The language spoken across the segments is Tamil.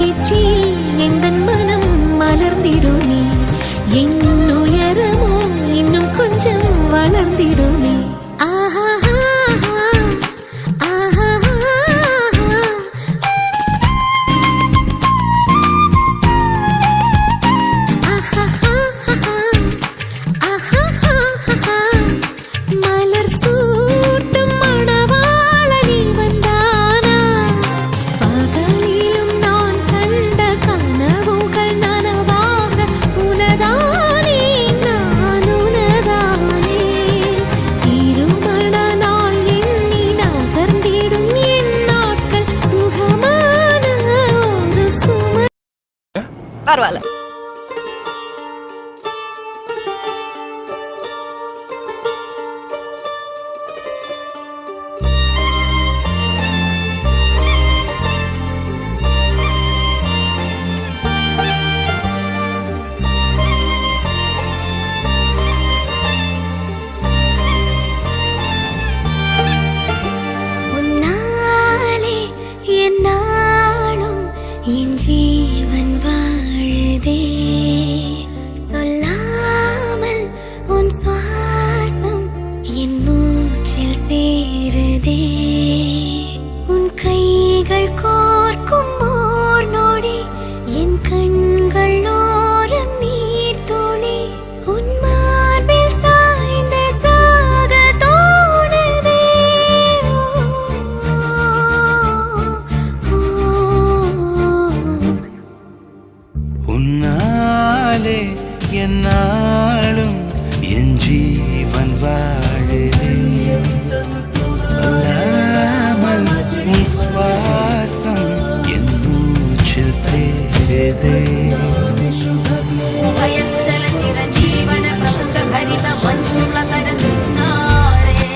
பேச்சில் எந்தன் மனம் மலர்ந்திடுமே, என் உயரமோ இன்னும் கொஞ்சம் வளர்ந்திடுமே. ஆஹா பரவாயில்ல. உன்னாலே என்னாலும் என் ஜீவன் வாழுதே, சொல்லாமல் உன் சுவாசம் என் மூச்சில் சேருதே. உன் கைகள் கோர்க்கும் ஓர் நொடி என் கண்கள் ஓரம் நீர் துளி, உன் மார்பில் சாய்ந்த சாக தோணுதே. உன்னாலே என்னாலும் என் ஜீவன் வாழுதே, சொல்லாமல் உன் சுவாசம் என் மூச்சில் சேருதே. உபயகுசல சிரஜீவன பிரசுத ஹரித மஞ்சுளதர சிந்தாரே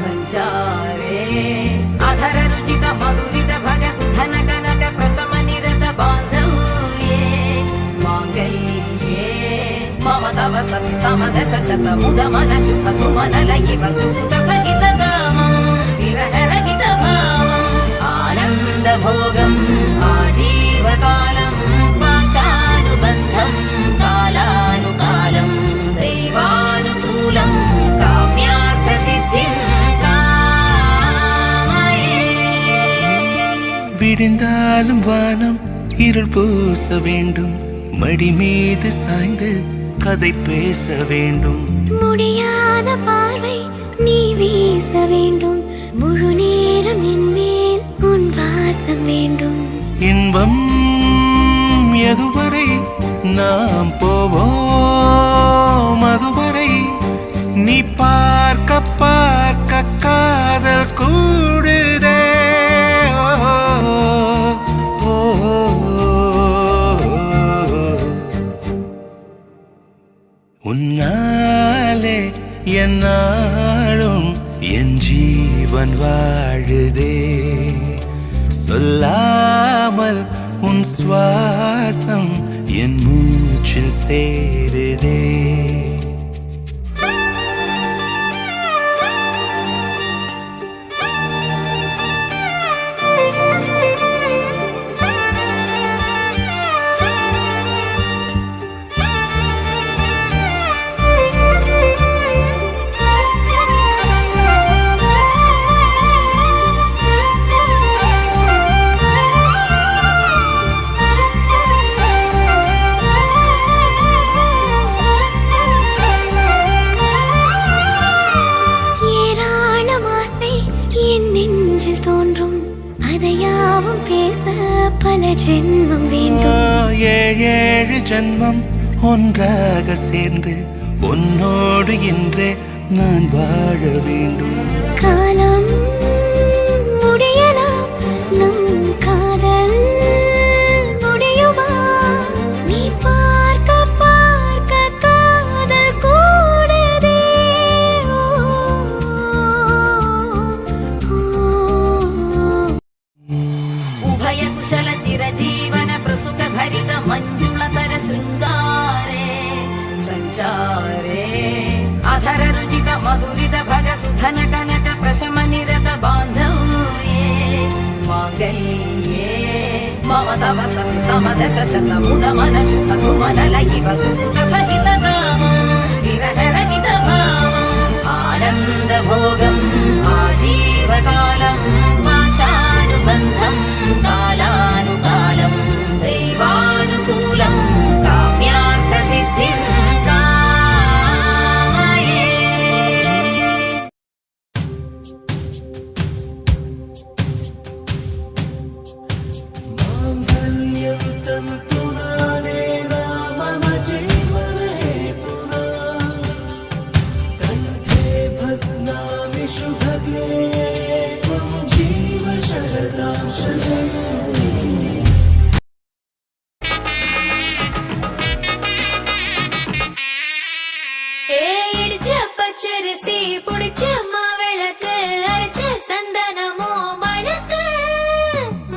சஞ்சாரே அधर ருச்சித மதுரித भग सुधन कनक प्रशम निरत बांधव्ये मांगल्ये मम तव सति समदश शत मुद मन शुभ सुमन लयिव सुसुत सहित गामं विरह रहित भावं आनंद भोगं आजीवकालं पाशानुबन्धं कालानुकालं दैवानुकूलं काम्यार्थ सिद्धिं कामये. விடிந்தாலும் வானம் இருள் பூச வேண்டும், மடி மீது சாய்ந்து கதை பேச வேண்டும். முடியாத பார்வை நீ வீச வேண்டும், முழு நேரம் என் மேல் உன் வாசம் வேண்டும். இன்பம் எதுவரை நாம் போவோம், அதுவரை நீ பார்க்க பார்க்க காதல் கூடுதே. உன்னாலே என்னாலும் என் ஜீவன் வாழுதே, சொல்லாமல் உன் சுவாசம் என் மூச்சில் சேருதே. அதையாவும் பேச பல ஜென்மம் வேண்டும். ஏழு ஜென்மம் ஒன்றாக சேர்ந்து உன்னோடு இன்றே நான் வாழ வேண்டும். காலம் முடியலாம், நம் காதல் முடியுமா? நீ பார்க்க பார்க்க காதல் கூடுதே. उभय कुशल चिरजीवन प्रसुख भरित मंजुलतर शृंगारे संचारे अधर रुचित मधुरित भग सुधन कनक प्रशम निरत बांधव्ये मांगल्ये मम तव सति समदश शतमुदमन शुभ सुमनलयिव सुसुत सहितकामं विरहरहितभावम् आनन्दभोगम् आजीवकालं पाशानुबन्धं कालानुकालं दैवानुकूलं काम्यार्थसिद्धिं कामये இடிச்ச பச்சரிசி புடிச்ச மாவிளக்கு அரைச்ச சந்தனமோ மணக்கு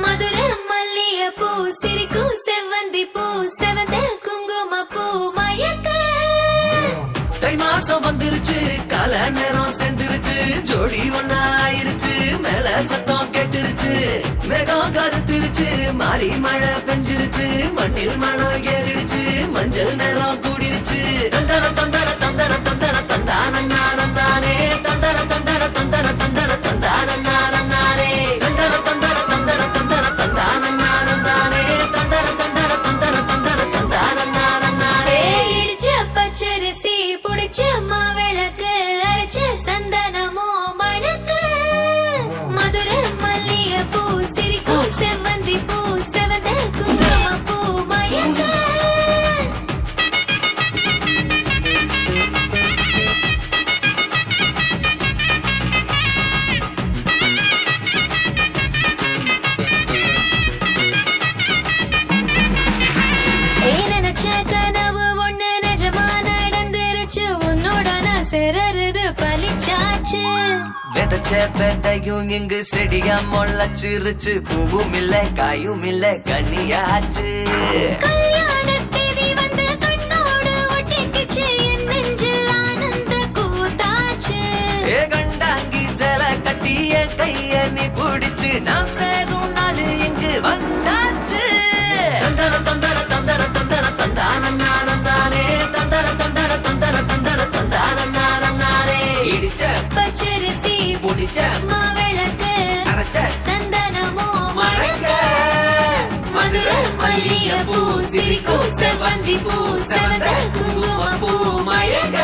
மதுர மல்லிய பூ சிரிக்கும் செவ்வந்தி பூ செவந்த குங்கும பூ மயக்க தை மாசம் வந்துருச்சு கால நேரம் சேர்ந்துருச்சு ஜோடி ஒன்னா ஆயிருச்சு மேல சத்தம் கேட்டுருச்சு மேகம் கருத்துருச்சு மாறி மழை பெஞ்சிருச்சு மண்ணில் மணம் ஏறிடுச்சு மஞ்சள் நேரம் கூடிருச்சு தந்தர தந்தர தந்தர தந்தர தந்தானே தந்தர தந்தர தந்தர தந்தர தந்தானே தந்தர தந்தர தந்தர தந்தர தந்தானே தந்தர தந்தர தந்தர தந்தர தந்தானே இடிச்ச பச்சரிசி புடிச்ச மாவிளக்கு அரைச்ச சந்தனமோ மணக்கு மதுர மல்லிய பூ சிரிக்கும் செவ்வந்தி பூ செவந்த குங்கும பூ மயக்க கனவு ஒண்ணு நிஜமா நடந்துருச்சு உன்னோட நான் சிறருது பலிச்சாச்சு விதைச்ச விதையும் இங்கு செடியா முளைச்சிருச்சு பூவும் இல்ல காயும் இல்ல கனியாச்சு கல்யாண தேதி வந்து கண்ணோடு ஒட்டிக்கிச்சு என் நெஞ்சில் ஆனந்த கூத்தாச்சு ஏ கண்டாங்கி சில கட்டி என் கைய நீ பிடிச்சு நாம் சேரும் நாள் இங்கு வந்தாச்சு தந்தர தந்தர தந்தர தந்தர தந்தானே தந்தர தந்தர தந்தர தந்தர தந்தானே இடிச்ச பச்சரிசி புடிச்ச மாவிளக்கு அரைச்ச சந்தனமோ மணக்க மதுர மல்லிய பூ சிரிக்கும் செவ்வந்தி பூ செவந்த குங்கும பூ மயக்க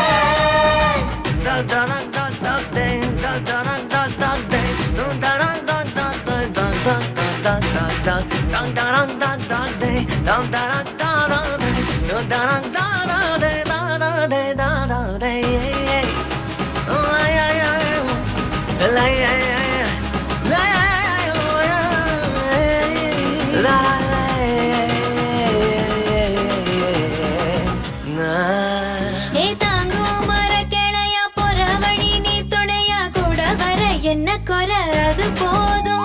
ஏ தாங்கும் மர கிளையா போற வழி நீ துணையா கூட வர என்ன குறை அது போதும்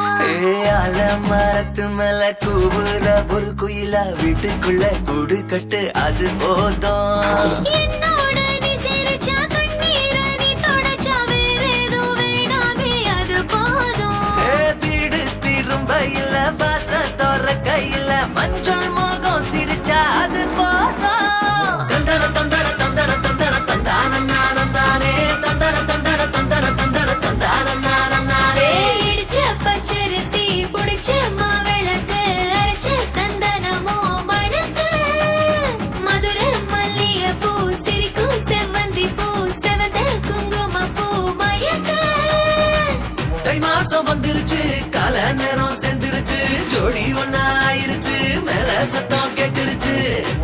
மரத்து மேல கூவுற ஒரு குயிலா வீட்டுக்குள்ள கூடு கட்டு அது போதும் என்னோட நீ சிரிச்சா கண்ணீர நீ தொடச்சா வேற ஏதோ வேணாமே அது போதும் வீடு திரும்ப இல்ல வாச திறக்க இல்ல மஞ்சள் மோகம் சிரிச்சா அது போதும் தந்தர தந்தர தந்தர தந்தர தந்தானே தந்தர தந்தர தந்தர தந்தர தந்தானே இடிச்ச பச்சரிசி புடிச்ச மாவிளக்கு அரைச்ச சந்தனமோ மணக்கு மதுர மல்லிய பூ சிரிக்கும் செவ்வந்தி பூ செவந்த குங்கும பூ மயக்க தை மாசம் வந்துருச்சு கால நேரம் சேர்ந்துருச்சு ஜோடி ஒன்னா ஆயிருச்சு மேல சத்தம் கேட்டுருச்சு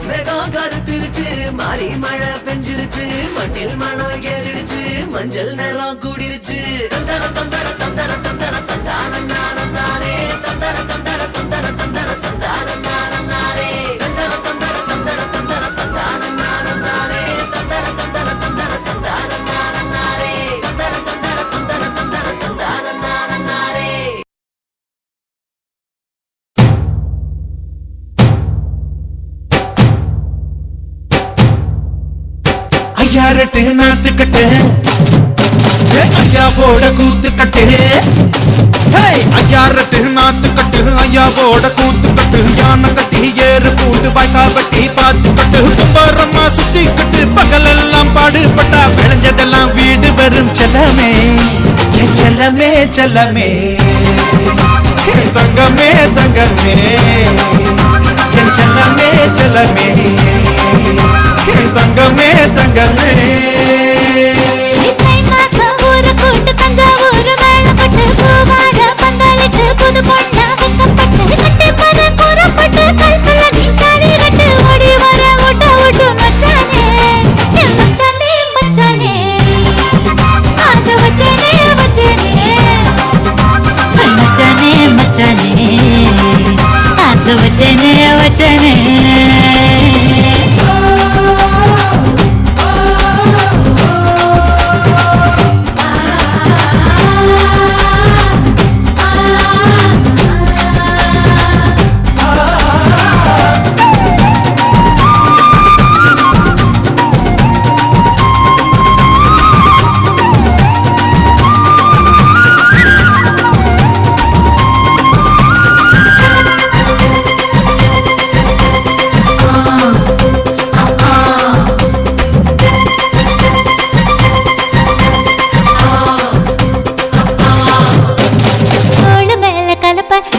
மேகம் கருத்துருச்சு மாறி மழை பெஞ்சிருச்சு மண்ணில் மணம் ஏறிடுச்சு மஞ்சள் நேரம் கூடிருச்சு தந்தர தந்தர தந்தர தந்தர தந்தானே தந்தர தந்தர தந்தர தந்தர தந்தானே தந்தர தந்தர தந்தர தந்தர தந்தானே தந்தர தந்தர தந்தர தந்தானே தந்தர தந்தர தந்தர தந்தர தந்தானே ஐயாரட்டு நாத்து கட்டு ஐயா போட கூத்து கட்டு ஐயாரட்டு நாத்து கட்டு ஐயாவோட கூத்து கட்டு யானை கட்டி ஏறு பூண்டு வாய்க்கா வெட்டி பாத்து கட்டு கும்பரம்மா சுத்தி கட்டு பகலெல்லாம் பாடுபட்டா விளைஞ்சதெல்லாம் வீடு வரும் செல்லமே என் செல்லமே செல்லமே என் தங்கமே தங்கமே என் செல்லமே செல்லமே என் தங்கமே தங்கமே தை மாசம் ஊரு கூட்டு தஞ்சாவூர் மேளப்பட்டு பூவாழ பந்தலிட்டு புது பொண்ணா வெக்கப்பட்டு கட்டி பற கூறப்பட்டு கல்பல நீ தாடி கட்டு ஓடி வர ஓட்ட ஓட்டு மச்சானே என் மச்சானே மச்சானே ஆசை வச்சனே வச்சனே மச்சானே மச்சானே ஆசை வச்சனே வச்சனே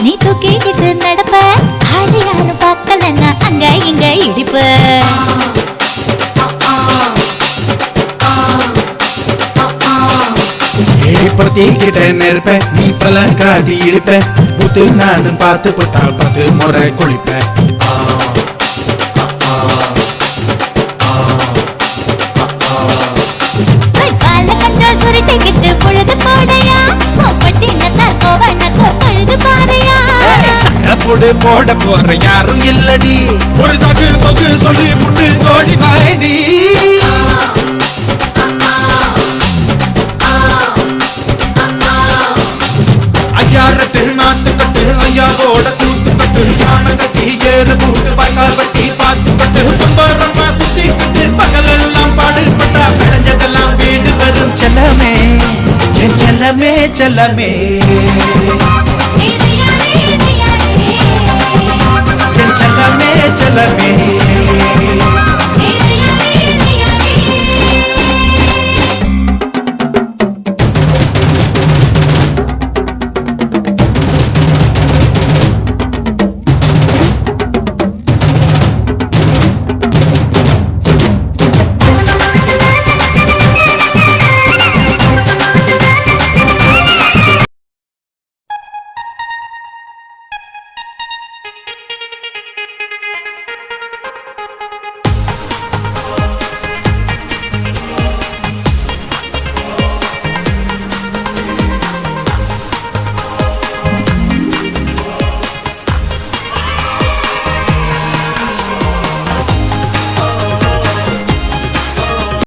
நீ தூக்கிட்டு நடப்ப அது யாரும் பார்க்கலன்னா அங்க இங்க இடிப்ப பிரத்திக்கிட்ட நெருப்ப நீ பல காட்டி இருப்ப புத்து நானும் பார்த்து புட்டா 10 முறை குளிப்ப சுருட்டிக்கிட்டு பொழுது போடையா பட்டினத்தார் கோவனக்கோ பழுது பாறையா போடு போட போற யாரும் இல்லடி ஒரு சாக்கு தொகு சொல்லி புட்டு கோடி வாண்டி ஐயாரட்டு நாத்து கட்டு ஐயாவோட கூத்து கட்டு யானை கட்டி ஏறு பூண்டு வாய்க்கா வெட்டி பாத்து கட்டு கும்பரம்மா சுத்தி கட்டு பகலெல்லாம் பாடுபட்டா விளைஞ்சதெல்லாம் வீடு வரும் செல்லமே என் செல்லமே செல்லமே